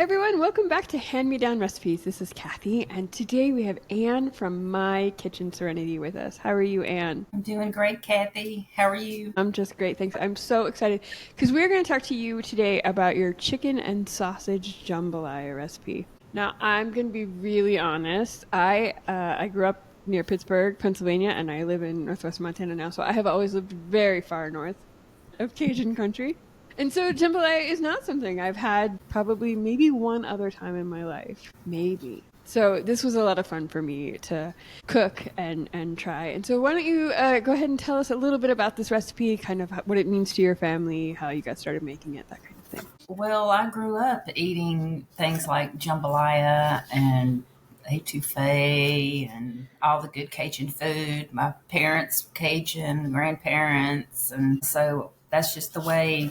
Hi everyone, welcome back to Hand Me Down Recipes. This is Kathy, and today we have Anne from My Kitchen Serenity with us. How are you, Anne? I'm doing great, Kathy. How are you? I'm just great, thanks. I'm so excited because we're going to talk to you today about your chicken and sausage jambalaya recipe. Now, I'm going to be really honest. I grew up near Pittsburgh, Pennsylvania, and I live in northwest Montana now, so I have always lived very far north of Cajun country. And so jambalaya is not something I've had probably maybe one other time in my life. Maybe. So this was a lot of fun for me to cook and try. And so why don't you go ahead and tell us a little bit about this recipe, kind of what it means to your family, how you got started making it, that kind of thing. Well, I grew up eating things like jambalaya and etouffee and all the good Cajun food. My parents, Cajun, grandparents. And so that's just the way,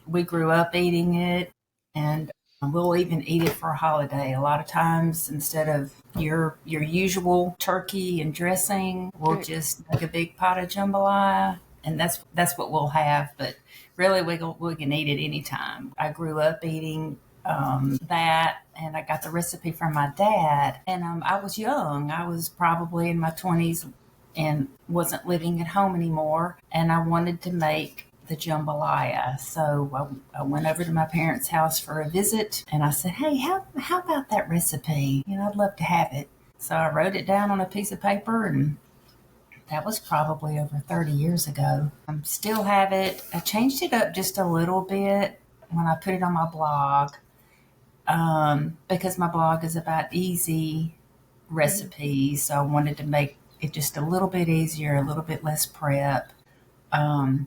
we grew up eating it. And we'll even eat it for a holiday. A lot of times, instead of your usual turkey and dressing, we'll Right. just make a big pot of jambalaya, and that's what we'll have. But really, we can eat it anytime. I grew up eating that, and I got the recipe from my dad. And I was young. I was probably in my 20s and wasn't living at home anymore. And I wanted to make the jambalaya. So I went over to my parents' house for a visit, and I said, "Hey, how about that recipe? I'd love to have it." So I wrote it down on a piece of paper, and that was probably over 30 years ago. I still have it. I changed it up just a little bit when I put it on my blog, because my blog is about easy recipes. So I wanted to make it just a little bit easier, a little bit less prep.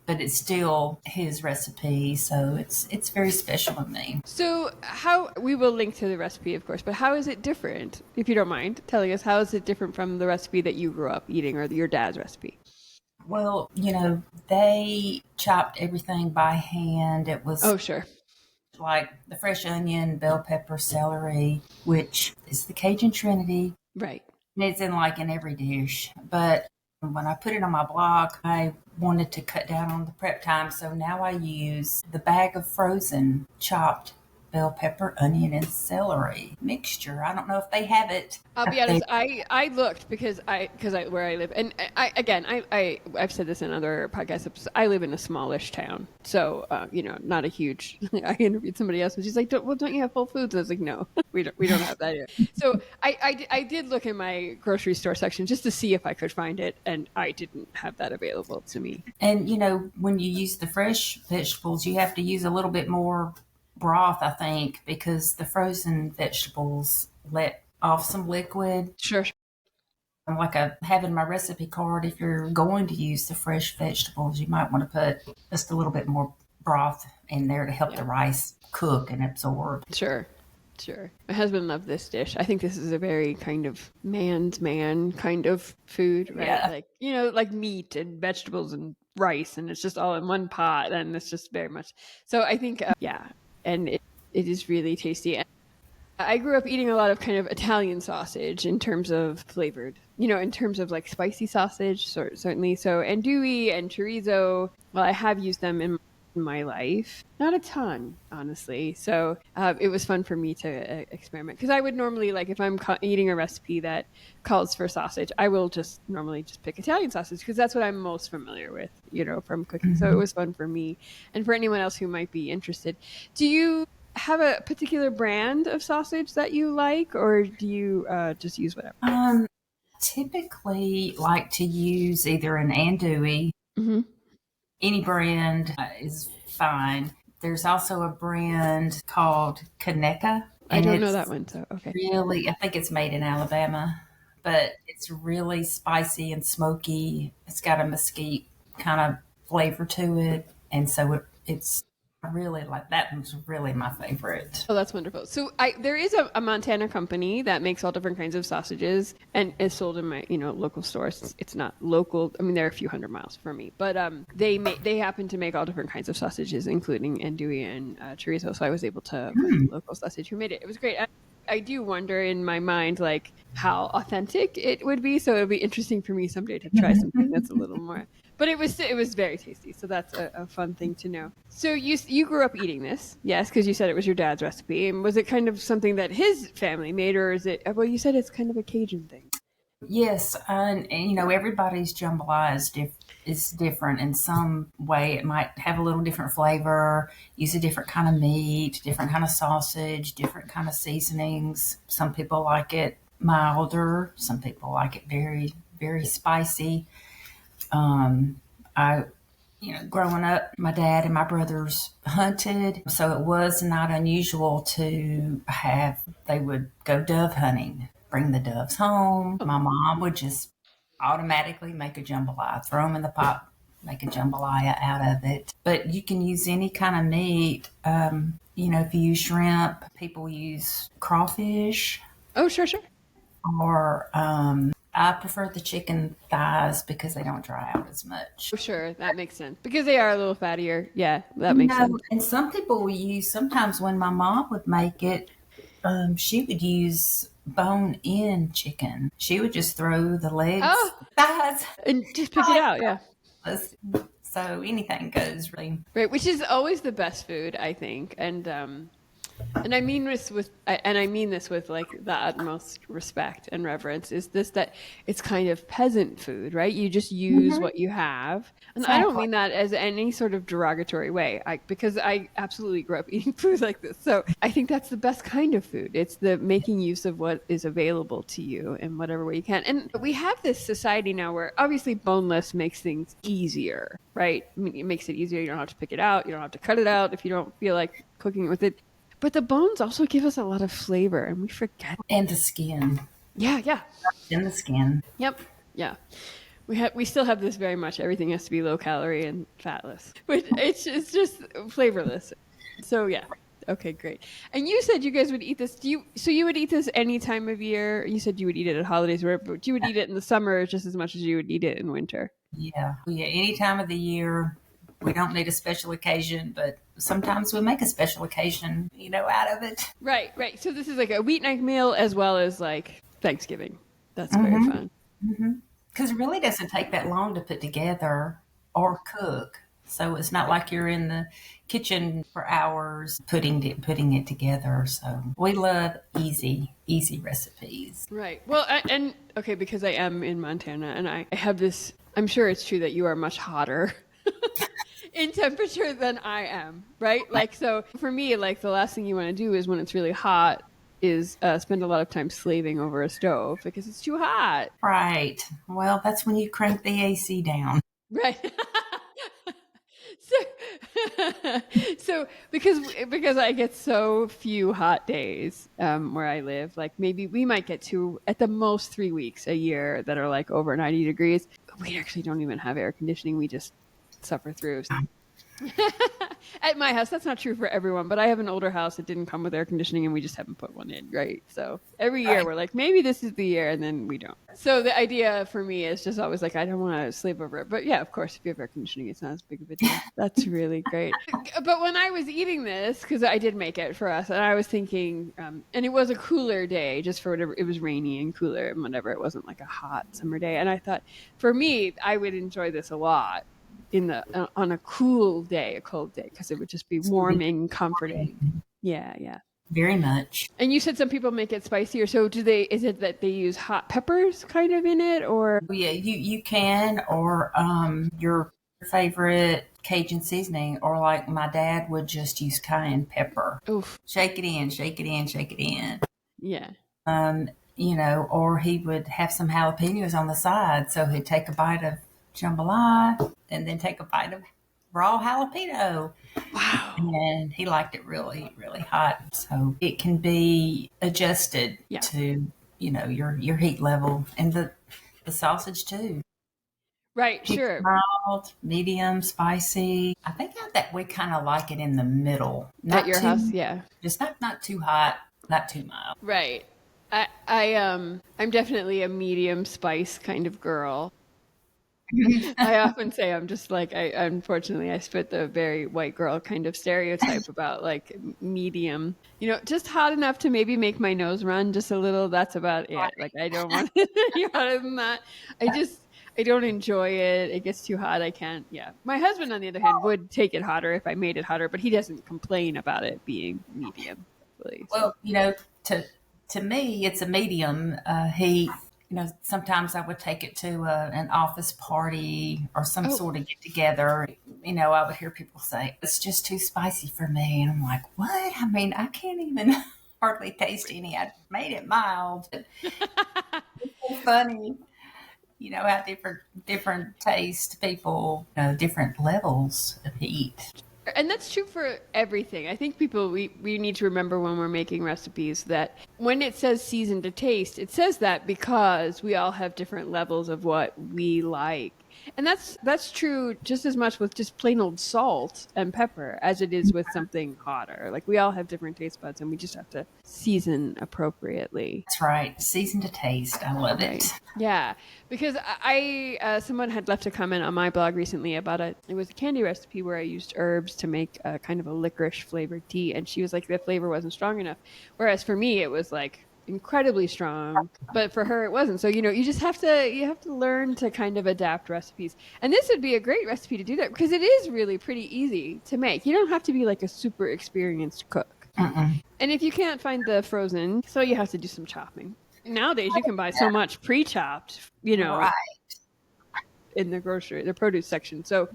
But it's still his recipe, so it's very special to me. So how we will link to the recipe, of course, but how is it different, if you don't mind telling us, how is it different from the recipe that you grew up eating or your dad's recipe? Well, they chopped everything by hand. It was Oh, sure. like the fresh onion, bell pepper, celery, which is the Cajun Trinity. Right. And it's in every dish. But when I put it on my blog, I wanted to cut down on the prep time. So now I use the bag of frozen chopped bell pepper, onion, and celery mixture. I don't know if they have it. I'll be honest. I looked because I where I live, and I've said this in other podcast episodes. I live in a smallish town, so not a huge. I interviewed somebody else, and she's like, don't you have Whole Foods?" I was like, "No, we don't have that here." So I did look in my grocery store section just to see if I could find it, and I didn't have that available to me. And when you use the fresh vegetables, you have to use a little bit more broth, I think, because the frozen vegetables let off some liquid. Sure. Like I have in my recipe card, if you're going to use the fresh vegetables, you might want to put just a little bit more broth in there to help Yeah. the rice cook and absorb. Sure. Sure. My husband loved this dish. I think this is a very kind of man's man kind of food, right? Yeah. Like, like meat and vegetables and rice, and it's just all in one pot. And it's just very much. So I think, yeah, and it is really tasty. I grew up eating a lot of kind of Italian sausage in terms of flavored, in terms of like spicy sausage, certainly. So andouille and chorizo, well, I have used them in my life. Not a ton, honestly. So it was fun for me to experiment because I would normally, like, if I'm eating a recipe that calls for sausage, I will just normally just pick Italian sausage because that's what I'm most familiar with, from cooking. So it Mhm. was fun for me and for anyone else who might be interested. Do you have a particular brand of sausage that you like, or do you just use whatever? Typically like to use either an andouille, Hmm. any brand is fine. There's also a brand called Kaneka, I and don't know that it's one, so okay. really, I think it's made in Alabama, but it's really spicy and smoky. It's got a mesquite kind of flavor to it. And so it's I really like that one's really my favorite. Oh, that's wonderful. So there is a Montana company that makes all different kinds of sausages and is sold in my local stores. It's not local. I mean, they're a few hundred miles from me, but they happen to make all different kinds of sausages, including andouille and chorizo. So I was able to buy Hmm. the local sausage who made it. It was great. I do wonder in my mind like how authentic it would be. So it'll be interesting for me someday to try something that's a little more But it was very tasty, so that's a fun thing to know. So you grew up eating this, yes, because you said it was your dad's recipe. And was it kind of something that his family made, or is it? Well, you said it's kind of a Cajun thing. Yes, and everybody's jambalaya is different. In some way, it might have a little different flavor, use a different kind of meat, different kind of sausage, different kind of seasonings. Some people like it milder. Some people like it very, very spicy. I growing up, my dad and my brothers hunted, so it was not unusual to have, they would go dove hunting, bring the doves home. My mom would just automatically make a jambalaya, throw them in the pot, make a jambalaya out of it. But you can use any kind of meat. If you use shrimp, people use crawfish, Oh, sure, sure. or I prefer the chicken thighs because they don't dry out as much. Oh, sure, that makes sense because they are a little fattier. Yeah, that makes sense. And some people will use, sometimes when my mom would make it, she would use bone in chicken. She would just throw the legs, Oh, thighs. and just pick it out. Yeah. So anything goes really. Right, which is always the best food, I think, and I mean this with like the utmost respect and reverence. Is this that it's kind of peasant food, right? You just use what you have, and I don't Exactly. mean that as any sort of derogatory way. Because I absolutely grew up eating food like this, so I think that's the best kind of food. It's the making use of what is available to you in whatever way you can. And we have this society now where obviously boneless makes things easier, right? I mean, it makes it easier. You don't have to pick it out. You don't have to cut it out if you don't feel like cooking it with it. But the bones also give us a lot of flavor, and we forget. And the skin. Yeah, yeah, In the skin. yep, yeah. We still have this very much. Everything has to be low calorie and fatless, but it's just flavorless. So yeah, okay, great. And you said you guys would eat this. So you would eat this any time of year? You said you would eat it at holidays, but you would eat it in the summer just as much as you would eat it in winter. Yeah. Yeah. Any time of the year. We don't need a special occasion, but sometimes we make a special occasion, out of it. Right, right. So this is like a weeknight meal as well as like Thanksgiving. That's very fun. Because it really doesn't take that long to put together or cook. So it's not like you're in the kitchen for hours putting it together. So we love easy recipes. Right. Well, and okay, because I am in Montana and I have this, I'm sure it's true that you are much hotter in temperature than I am, right? Like, so for me, like the last thing you want to do is when it's really hot is spend a lot of time slaving over a stove because it's too hot. Right. Well, that's when you crank the AC down. Right. so, so because I get so few hot days where I live, like maybe we might get to at the most 3 weeks a year that are like over 90 degrees. We actually don't even have air conditioning. We just suffer through. At my house, that's not true for everyone, but I have an older house that didn't come with air conditioning and we just haven't put one in, right? So every year we're like, maybe this is the year, and then we don't. So the idea for me is just always like, I don't want to sleep over it. But yeah, of course, if you have air conditioning, it's not as big of a deal. That's really great. But when I was eating this, because I did make it for us, and I was thinking, and it was a cooler day, just for whatever, it was rainy and cooler and whatever. It wasn't like a hot summer day. And I thought, for me, I would enjoy this a lot on a cold day, because it would just be warming and comforting. Yeah, yeah. Very much. And you said some people make it spicier. So is it that they use hot peppers kind of in it, or? Yeah, you can, or your favorite Cajun seasoning, or like my dad would just use cayenne pepper. Oof. Shake it in, shake it in, shake it in. Yeah. Or he would have some jalapenos on the side. So he'd take a bite of jambalaya and then take a bite of raw jalapeno. Wow. And he liked it really, really hot. So it can be adjusted to, your heat level, and the sausage too. Right, sure. Mild, medium, spicy. I think that we kind of like it in the middle. Not At your too, house, yeah. Just not too hot, not too mild. Right. I'm definitely a medium spice kind of girl. I often say I'm just like unfortunately I spit the very white girl kind of stereotype about like medium, just hot enough to maybe make my nose run just a little. That's about it. Like I don't want any hotter than that. I don't enjoy it. It gets too hot. I can't. Yeah. My husband, on the other hand, would take it hotter if I made it hotter, but he doesn't complain about it being medium. Really, so. Well, to to me, it's a medium heat. Sometimes I would take it to an office party or some Oh, sort of get together. I would hear people say, it's just too spicy for me. And I'm like, what? I mean, I can't even hardly taste any. I made it mild. But it's so funny, how different taste people, different levels of heat. and that's true for everything. I think we need to remember when we're making recipes that when it says season to taste, it says that because we all have different levels of what we like. And that's true just as much with just plain old salt and pepper as it is with something hotter. Like we all have different taste buds and we just have to season appropriately. That's right. Season to taste. I love Right. it. Yeah, because someone had left a comment on my blog recently about it was a candy recipe where I used herbs to make a kind of a licorice flavored tea, and she was like the flavor wasn't strong enough, whereas for me it was like incredibly strong, but for her it wasn't. So you have to learn to kind of adapt recipes, and this would be a great recipe to do that because it is really pretty easy to make. You don't have to be like a super experienced cook. Mm-mm. And if you can't find the frozen, so you have to do some chopping. Nowadays, you can buy so much pre-chopped, Right. in the produce section. So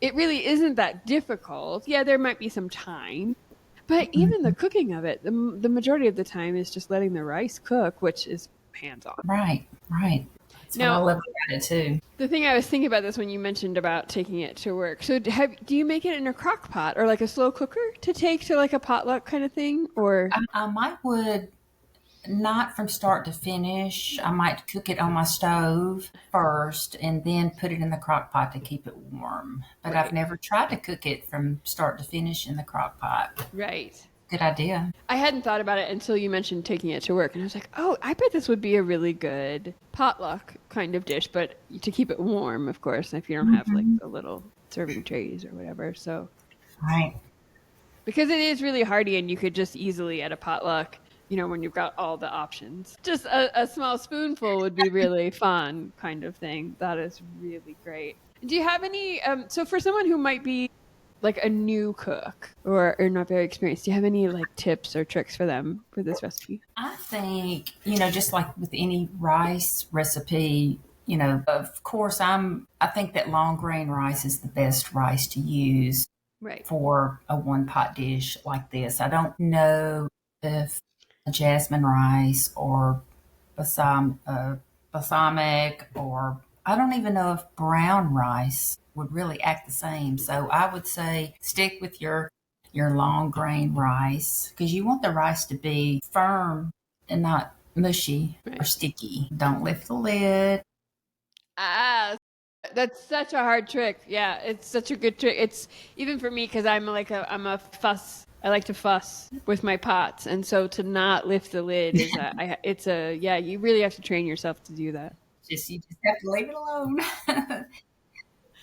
it really isn't that difficult. Yeah, there might be some time, but even the cooking of it, the majority of the time is just letting the rice cook, which is hands-on. Right. Right. That's what I Now, love about it too. the thing I was thinking about this when you mentioned about taking it to work. So do you make it in a crock pot or like a slow cooker to take to like a potluck kind of thing? Or I might would not from start to finish. I might cook it on my stove first and then put it in the crock pot to keep it warm. But I've right, never tried to cook it from start to finish in the crock pot. right. Good idea. I hadn't thought about it until you mentioned taking it to work, and I was like, "Oh, I bet this would be a really good potluck kind of dish." But to keep it warm, of course, if you don't have like the little serving trays or whatever. So Right. because it is really hearty, and you could just easily at a potluck, when you've got all the options, just a small spoonful would be really fun, kind of thing. That is really great. Do you have any? So for someone who might be like a new cook or not very experienced, do you have any like tips or tricks for them for this recipe? I think, just like with any rice recipe, of course I think that long grain rice is the best rice to use Right. for a one pot dish like this. I don't know if a jasmine rice or balsamic, or I don't even know if brown rice would really act the same. So I would say stick with your long grain rice because you want the rice to be firm and not mushy or Right. sticky. Don't lift the lid. Ah, that's such a hard trick. Yeah, it's such a good trick. It's even for me because I'm a fuss. I like to fuss with my pots, and so to not lift the lid is yeah. You really have to train yourself to do that. You just have to leave it alone.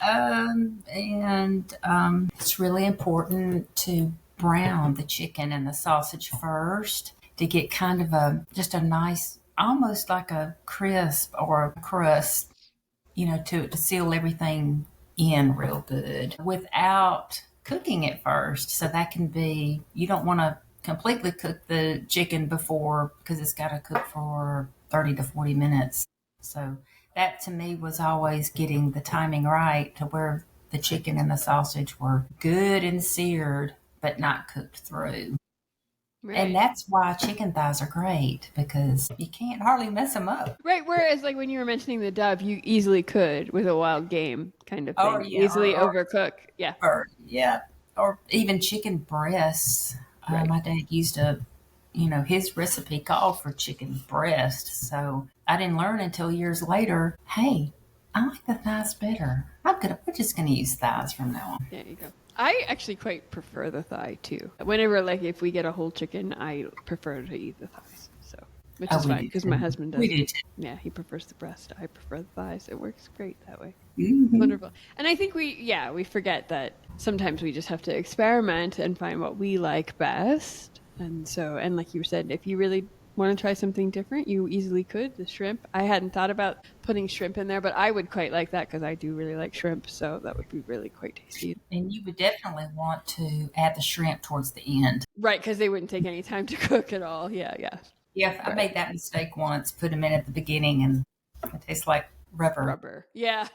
And it's really important to brown the chicken and the sausage first to get kind of just a nice, almost like a crisp or a crust, to seal everything in real good without cooking it first. So that can be, you don't want to completely cook the chicken before because it's got to cook for 30 to 40 minutes. So that to me was always getting the timing right to where the chicken and the sausage were good and seared, but not cooked through. And Right. that's why chicken thighs are great because you can't hardly mess them up. Right. Whereas, like when you were mentioning the dove, you easily could with a wild game kind of Or thing, yeah, easily overcook. Yeah. yeah, or even chicken breasts. Right. My dad used his recipe called for chicken breast. So I didn't learn until years later. Hey, I like the thighs better. We're just gonna use thighs from now on. There you go. I actually quite prefer the thigh too. Whenever, like, if we get a whole chicken, I prefer to eat the thighs. So, which Oh, is we fine do because too. my husband We doesn't. do too. Yeah, he prefers the breast. I prefer the thighs. It works great that way. Hmm. Wonderful. And I think we forget that sometimes we just have to experiment and find what we like best. And so, and like you said, if you really want to try something different, you easily could. The shrimp. I hadn't thought about putting shrimp in there, but I would quite like that because I do really like shrimp. So that would be really quite tasty. And you would definitely want to add the shrimp towards the end. Right, because they wouldn't take any time to cook at all. Yeah, yeah. Yeah, I Right. made that mistake once, put them in at the beginning, and it tastes like rubber. Rubber. Yeah.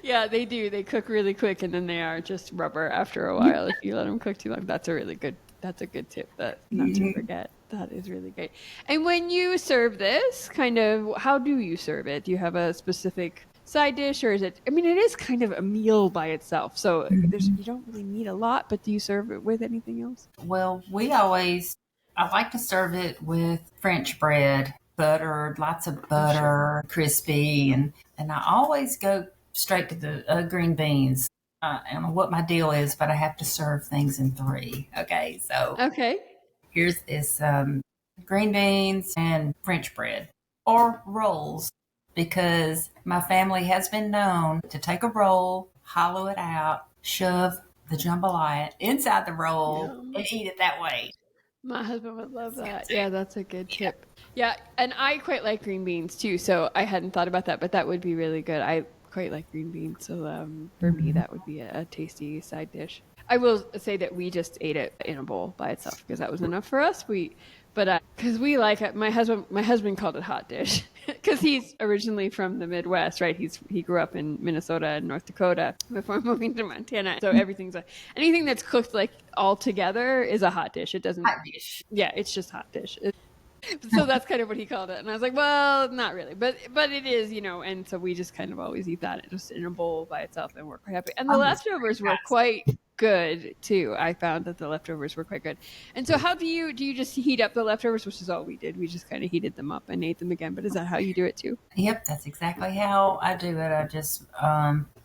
Yeah, they do. They cook really quick and then they are just rubber after a while if you let them cook too long. That's a good tip that not to forget. That is really great. And when you serve this, kind of how do you serve it? Do you have a specific side dish or is it, I mean, it is kind of a meal by itself. So you don't really need a lot, but do you serve it with anything else? Well, I like to serve it with French bread, buttered, lots of butter, crispy, and I always go straight to the green beans. I don't know what my deal is, but I have to serve things in three. Okay, so Okay. here's this green beans and French bread or rolls because my family has been known to take a roll, hollow it out, shove the jambalaya inside the roll, Yum. and eat it that way. My husband would love It's good that. too. Yeah, that's a good tip. Yeah, and I quite like green beans too, so I hadn't thought about that, but that would be really good. I quite like green beans, so for me, that would be a tasty side dish. I will say that we just ate it in a bowl by itself because that was enough for us. But because we like it, my husband called it hot dish because he's originally from the Midwest, right? He grew up in Minnesota and North Dakota before moving to Montana. So anything that's cooked like all together is a hot dish. It doesn't. Hot dish. Yeah, it's just hot dish. So that's kind of what he called it, and I was like, well, not really, but it is, and so we just kind of always eat that just in a bowl by itself, and we're quite happy. And the I'm just leftovers were quite good too. I found that the leftovers were quite good. And so, how do you just heat up the leftovers, which is all we did? We just kind of heated them up and ate them again. But is that how you do it too? Yep, that's exactly how I do it. I just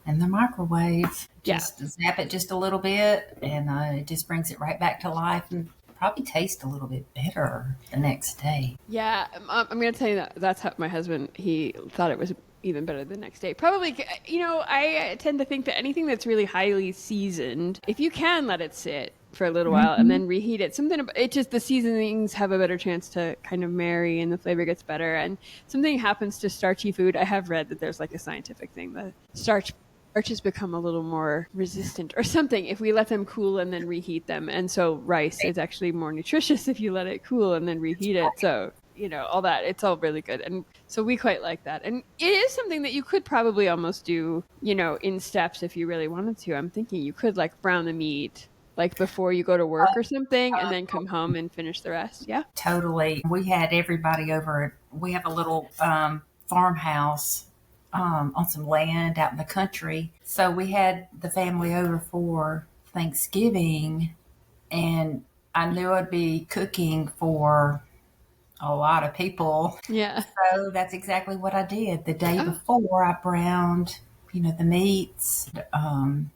in the microwave, Yeah. just zap it just a little bit, and it just brings it right back to life, and probably taste a little bit better the next day. Yeah, I'm going to tell you that's how my husband, he thought it was even better the next day. Probably, I tend to think that anything that's really highly seasoned, if you can let it sit for a little while and then reheat it, the seasonings have a better chance to kind of marry and the flavor gets better. And something happens to starchy food. I have read that there's like a scientific thing that starches become a little more resistant or something if we let them cool and then reheat them. And so rice is actually more nutritious if you let it cool and then reheat it. So, all that, it's all really good. And so we quite like that. And it is something that you could probably almost do, in steps if you really wanted to. I'm thinking you could like brown the meat like before you go to work or something and then come home and finish the rest. Yeah. Totally. We had everybody over. We have a little farmhouse on some land out in the country. So we had the family over for Thanksgiving, and I knew I'd be cooking for a lot of people. Yeah. So that's exactly what I did. The day Oh, before, I browned, the meats.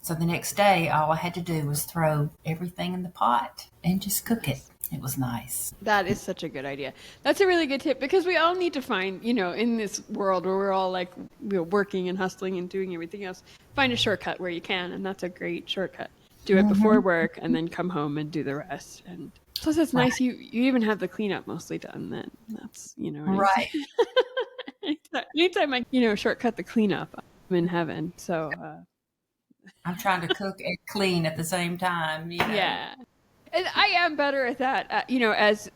So the next day, all I had to do was throw everything in the pot and just cook it. It was nice. that is such a good idea. That's a really good tip because we all need to find, in this world where we're all like working and hustling and doing everything else, find a shortcut where you can. And that's a great shortcut. Do it before work and then come home and do the rest. And plus, it's nice. You even have the cleanup mostly done then. That's, Right. anytime I, shortcut the cleanup, I'm in heaven. So, I'm trying to cook and clean at the same time. yeah. And I am better at that, as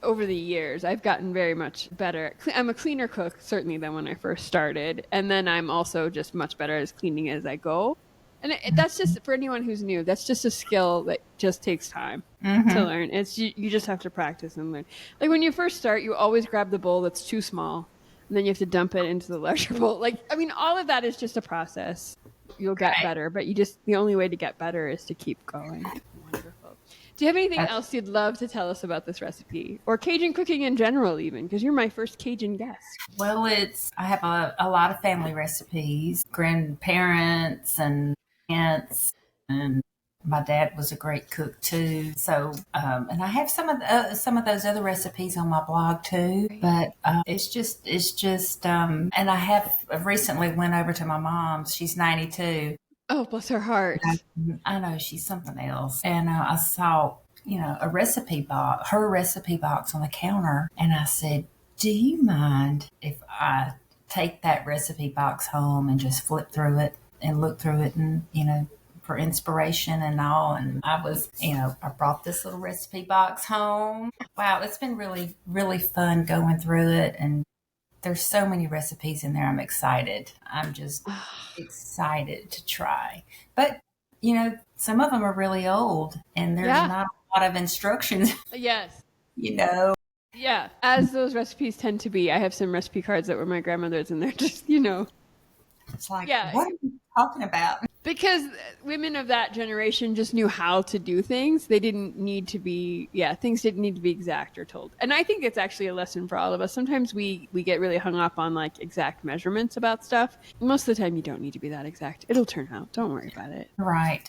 over the years, I've gotten very much better. I'm a cleaner cook, certainly, than when I first started. And then I'm also just much better at cleaning as I go. And that's just, for anyone who's new, that's just a skill that just takes time to learn. You just have to practice and learn. Like when you first start, you always grab the bowl that's too small. And then you have to dump it into the larger bowl. All of that is just a process. You'll get better, but the only way to get better is to keep going. Wonderful. Do you have anything else you'd love to tell us about this recipe? Or Cajun cooking in general, even? Because you're my first Cajun guest. Well, I have a lot of family recipes, grandparents and aunts, and my dad was a great cook too. So, and I have some of those other recipes on my blog too. But it's just, and I have recently went over to my mom's. She's 92. Oh, bless her heart. I know she's something else, and I saw a recipe box, her recipe box on the counter. And I said, do you mind if I take that recipe box home and just flip through it and look through it and, for inspiration and all. And I brought this little recipe box home. Wow, it's been really, really fun going through it. And there's so many recipes in there. I'm excited. I'm just excited to try. But, some of them are really old and there's Yeah. not a lot of instructions, Yes. you know. Yeah. As those recipes tend to be, I have some recipe cards that were my grandmother's and they're just, It's like, yeah. what are you talking about? Because women of that generation just knew how to do things. They didn't need to be, things didn't need to be exact or told. And I think it's actually a lesson for all of us. Sometimes we get really hung up on like exact measurements about stuff. Most of the time, you don't need to be that exact. It'll turn out. Don't worry about it. Right.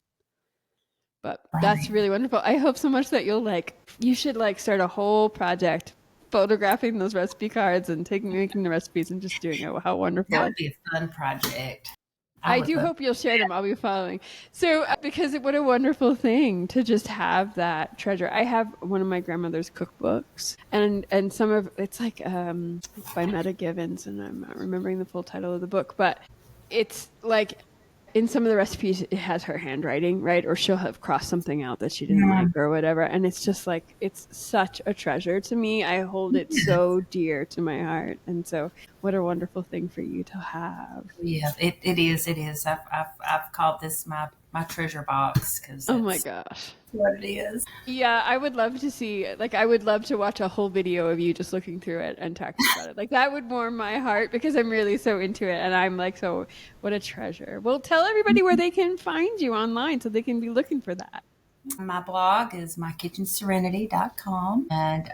But Right. that's really wonderful. I hope so much that you should start a whole project photographing those recipe cards and making the recipes and just doing it. How wonderful. That would be a fun project. I do hope you'll share them. I'll be following. So, because what a wonderful thing to just have that treasure. I have one of my grandmother's cookbooks, and some of it's like by Meta Givens, and I'm not remembering the full title of the book, but it's like in some of the recipes it has her handwriting, right? Or she'll have crossed something out that she didn't like or whatever. And it's just like, it's such a treasure to me. I hold it so dear to my heart. And so what a wonderful thing for you to have. Yeah, it is. It is. I've called this my treasure box because Oh my gosh. what it is. Yeah, I would love to see, I would love to watch a whole video of you just looking through it and talking about it. Like, that would warm my heart because I'm really so into it. And I'm like, so what a treasure. Well, tell everybody where they can find you online so they can be looking for that. My blog is mykitchenserenity.com. And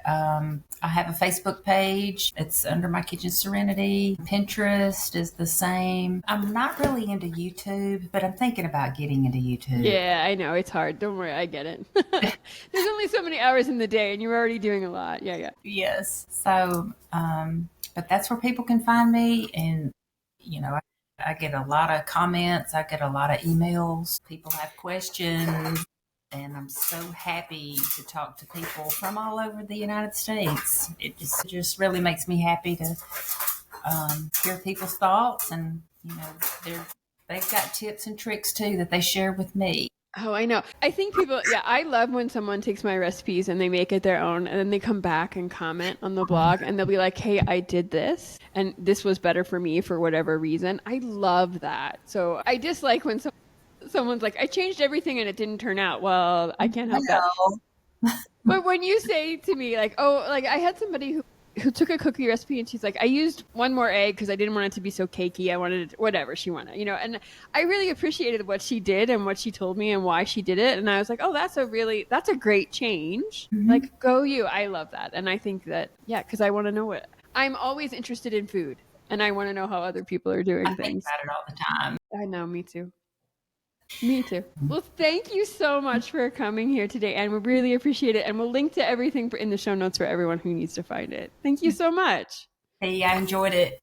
I have a Facebook page. It's under My Kitchen Serenity. Pinterest is the same. I'm not really into YouTube, but I'm thinking about getting into YouTube. Yeah, I know. It's hard. Don't worry. I get it. There's only so many hours in the day and you're already doing a lot. Yeah. Yes. So, but that's where people can find me. And, I get a lot of comments. I get a lot of emails. People have questions. And I'm so happy to talk to people from all over the United States. It just really makes me happy to hear people's thoughts, and they've got tips and tricks too that they share with me. Oh, I know. I think I love when someone takes my recipes and they make it their own and then they come back and comment on the blog and they'll be like, hey, I did this and this was better for me for whatever reason. I love that. So I dislike when someone's like, I changed everything and it didn't turn out. Well, I can't help that. But when you say to me I had somebody who took a cookie recipe and she's like, I used one more egg because I didn't want it to be so cakey. I wanted it, whatever she wanted, and I really appreciated what she did and what she told me and why she did it. And I was like, oh, that's a great change. Mm-hmm. Like, go you. I love that. And I think that, because I want to know I'm always interested in food and I want to know how other people are doing things. I think about it all the time. I know, me too. Me too. Well, thank you so much for coming here today, and we really appreciate it. And we'll link to everything in the show notes for everyone who needs to find it. Thank you so much. Hey, I enjoyed it.